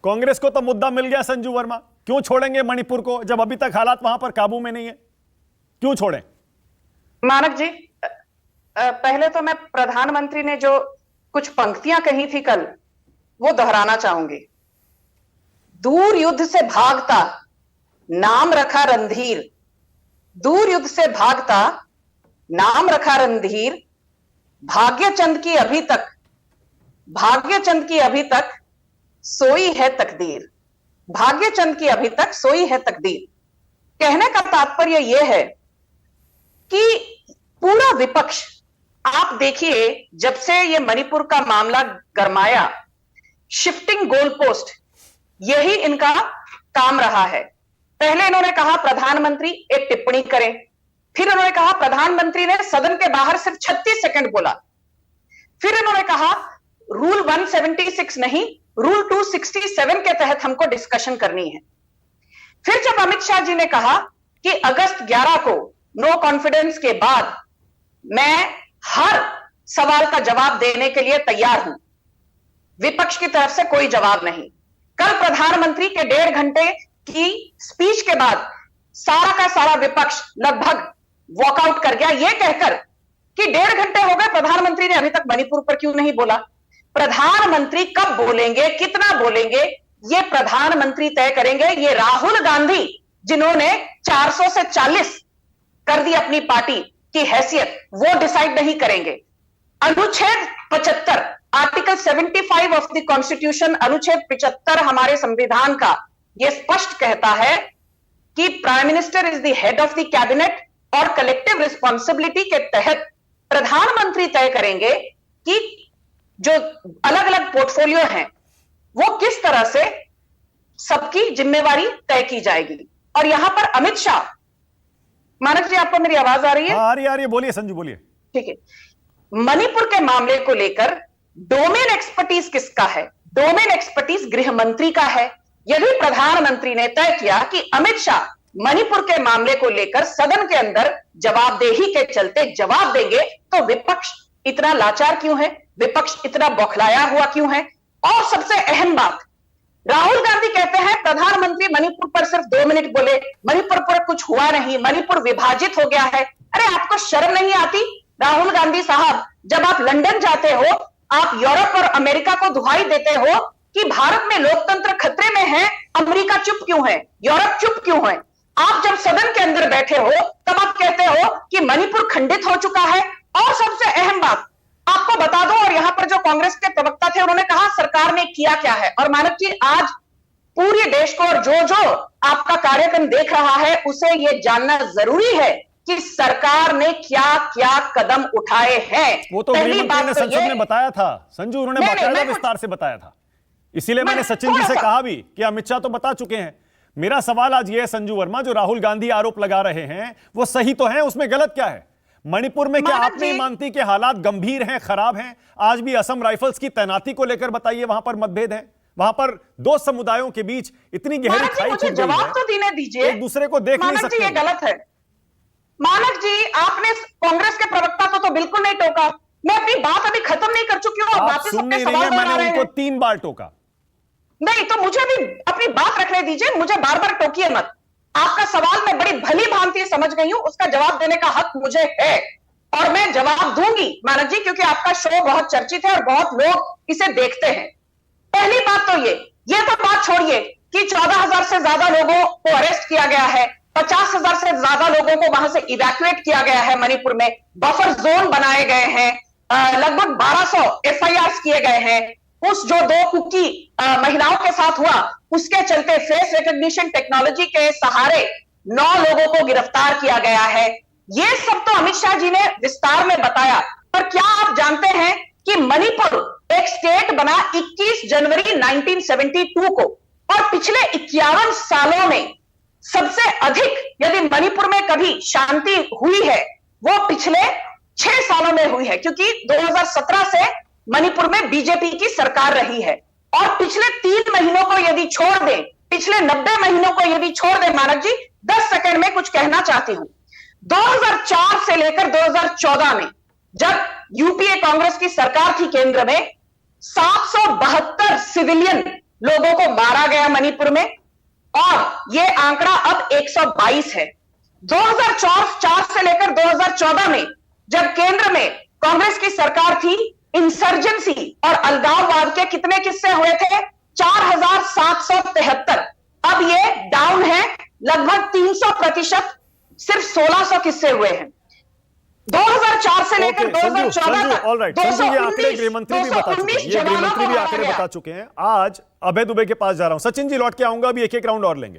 कांग्रेस को तो मुद्दा मिल गया संजू वर्मा, क्यों छोड़ेंगे मणिपुर को जब अभी तक हालात वहां पर काबू में नहीं है? क्यों छोड़ें? मानक जी, पहले तो मैं प्रधानमंत्री ने जो कुछ पंक्तियां कही थी कल, वो दोहराना चाहूंगी। दूर युद्ध से भागता, नाम रखा रणधीर। दूर युद्ध से भागता, नाम रखा रणधीर। भाग्यचंद की अभी तक, भाग्यचंद की अभी तक सोई है तकदीर। भाग्यचंद की अभी तक सोई है तकदीर। कहने का तात्पर्य यह है कि पूरा विपक्ष, आप देखिए, जब से ये मणिपुर का मामला गरमाया, शिफ्टिंग गोल पोस्ट, यही इनका काम रहा है। पहले इन्होंने कहा प्रधानमंत्री एक टिप्पणी करें, फिर इन्होंने कहा प्रधानमंत्री ने सदन के बाहर सिर्फ 36 सेकंड बोला, फिर इन्होंने कहा रूल 176 नहीं, रूल 267 के तहत हमको डिस्कशन करनी है। फिर जब अमित शाह जी ने कहा कि अगस्त 11 को नो कॉन्फिडेंस के बाद मैं हर सवाल का जवाब देने के लिए तैयार हूं, विपक्ष की तरफ से कोई जवाब नहीं। कल प्रधानमंत्री के 1.5 घंटे की स्पीच के बाद सारा का सारा विपक्ष लगभग वॉकआउट कर गया, यह कहकर कि 1.5 घंटे हो गए, प्रधानमंत्री ने अभी तक मणिपुर पर क्यों नहीं बोला। प्रधानमंत्री कब बोलेंगे, कितना बोलेंगे, ये प्रधानमंत्री तय करेंगे। ये राहुल गांधी, जिन्होंने 400 से 40 कर दी अपनी पार्टी की हैसियत, वो डिसाइड नहीं करेंगे। अनुच्छेद 75, आर्टिकल 75 ऑफ द कॉन्स्टिट्यूशन, अनुच्छेद 75 हमारे संविधान का, यह स्पष्ट कहता है कि prime minister is the head of the cabinet और कलेक्टिव रिस्पॉन्सिबिलिटी के तहत प्रधानमंत्री तय करेंगे कि जो अलग अलग पोर्टफोलियो हैं वो किस तरह से सबकी जिम्मेवारी तय की जाएगी। और यहां पर अमित शाह, मानक जी आपको मेरी आवाज आ रही है? आ रही है, बोलिए संजू, बोलिए। ठीक है। मणिपुर के मामले को लेकर डोमेन एक्सपर्टीज किसका है? डोमेन एक्सपर्टीज गृह मंत्री का है। यदि प्रधानमंत्री ने तय किया कि अमित शाह मणिपुर के मामले को लेकर सदन के अंदर जवाबदेही के चलते जवाब देंगे, तो विपक्ष इतना लाचार क्यों है, विपक्ष इतना बौखलाया हुआ क्यों है? और सबसे अहम बात, राहुल गांधी कहते हैं प्रधानमंत्री मणिपुर पर सिर्फ 2 मिनट बोले, मणिपुर पर कुछ हुआ नहीं, मणिपुर विभाजित हो गया है। अरे आपको शर्म नहीं आती राहुल गांधी साहब? जब आप लंदन जाते हो, आप यूरोप और अमेरिका को दुहाई देते हो कि भारत में लोकतंत्र खतरे में है, अमेरिका चुप क्यों है, यूरोप चुप क्यों है? आप जब सदन के अंदर बैठे हो तब आप कहते हो कि मणिपुर खंडित हो चुका है। और सबसे अहम बात आपको बता दो, और यहां पर जो कांग्रेस के प्रवक्ता थे उन्होंने कहा सरकार ने किया क्या है। और मानव जी, आज पूरे देश को और जो जो आपका कार्यक्रम देख रहा है उसे यह जानना जरूरी है कि सरकार ने क्या क्या कदम उठाए हैं। वो तो पहली बात ने संसद में बताया था संजू, उन्होंने बाकायदा विस्तार से बताया था, इसीलिए मैंने सचिन जी से कहा भी कि अमित शाह तो बता चुके हैं। मेरा सवाल आज ये है संजू वर्मा, जो राहुल गांधी आरोप लगा रहे हैं वो सही तो है, उसमें गलत क्या है? मणिपुर में क्या आप नहीं मानती कि हालात गंभीर हैं, खराब हैं? आज भी असम राइफल्स की तैनाती को लेकर बताइए, वहां पर मतभेद है, वहां पर 2 समुदायों के बीच इतनी गहरी खाई छूट गई है, जवाब तो देने दीजिए, एक दूसरे को देख नहीं सकते। ये गलत है मानक जी, आपने कांग्रेस के प्रवक्ता को तो बिल्कुल नहीं टोका। मैं अपनी बात अभी खत्म नहीं कर चुकी हूं, आप सुन नहीं रही हैं, मैंने उनको 3 बार टोका। नहीं तो मुझे भी अपनी बात रखने दीजिए, मुझे बार बार टोकिए मत। आपका सवाल मैं बड़ी भली भांति समझ गई हूं, उसका जवाब देने का हक मुझे है और मैं जवाब दूंगी मानक जी, क्योंकि आपका शो बहुत चर्चित है और बहुत लोग इसे देखते हैं। पहली बात तो ये तो बात छोड़िए कि 14,000 से ज्यादा लोगों को अरेस्ट किया गया है, 50,000 से ज्यादा लोगों को वहां से इवैक्यूएट किया गया है मणिपुर में, बफर जोन बनाए गए हैं, लगभग 1200 FIRs किए गए हैं। उस जो 2 कुकी महिलाओं के साथ हुआ, उसके चलते फेस रिकॉग्निशन टेक्नोलॉजी के सहारे 9 लोगों को गिरफ्तार किया गया है। ये सब तो अमित शाह जी ने विस्तार में बताया। पर क्या आप जानते हैं कि मणिपुर एक स्टेट बना 21 जनवरी 1972 को, और पिछले 51 सालों में सबसे अधिक यदि मणिपुर में कभी शांति हुई है वो पिछले 6 सालों में हुई है, क्योंकि 2017 से मणिपुर में बीजेपी की सरकार रही है। और पिछले 3 महीनों को यदि छोड़ दें, पिछले 90 महीनों को यदि छोड़ दें मानक जी, 10 सेकंड में कुछ कहना चाहती हूं। 2004 से लेकर 2014 में जब यूपीए कांग्रेस की सरकार थी केंद्र में, 772 सिविलियन लोगों को मारा गया मणिपुर में, और ये आंकड़ा अब 122 है। 2004 से लेकर 2014 में जब केंद्र में कांग्रेस की सरकार थी, इंसर्जेंसी और अलगाववाद के कितने किस्से हुए थे? 4773। अब ये डाउन है लगभग 300%, सिर्फ 1600 किस्से हुए हैं। 2004 से लेकर 2014 तक ऑलराइट संजू, ये आंकड़े गृहमंत्री भी बता चुके हैं, ये गृहमंत्री भी आंकड़े बता चुके हैं। आज अभय दुबे के पास जा रहा हूं। सचिन जी लौट के आऊंगा, अभी एक एक राउंड और लेंगे।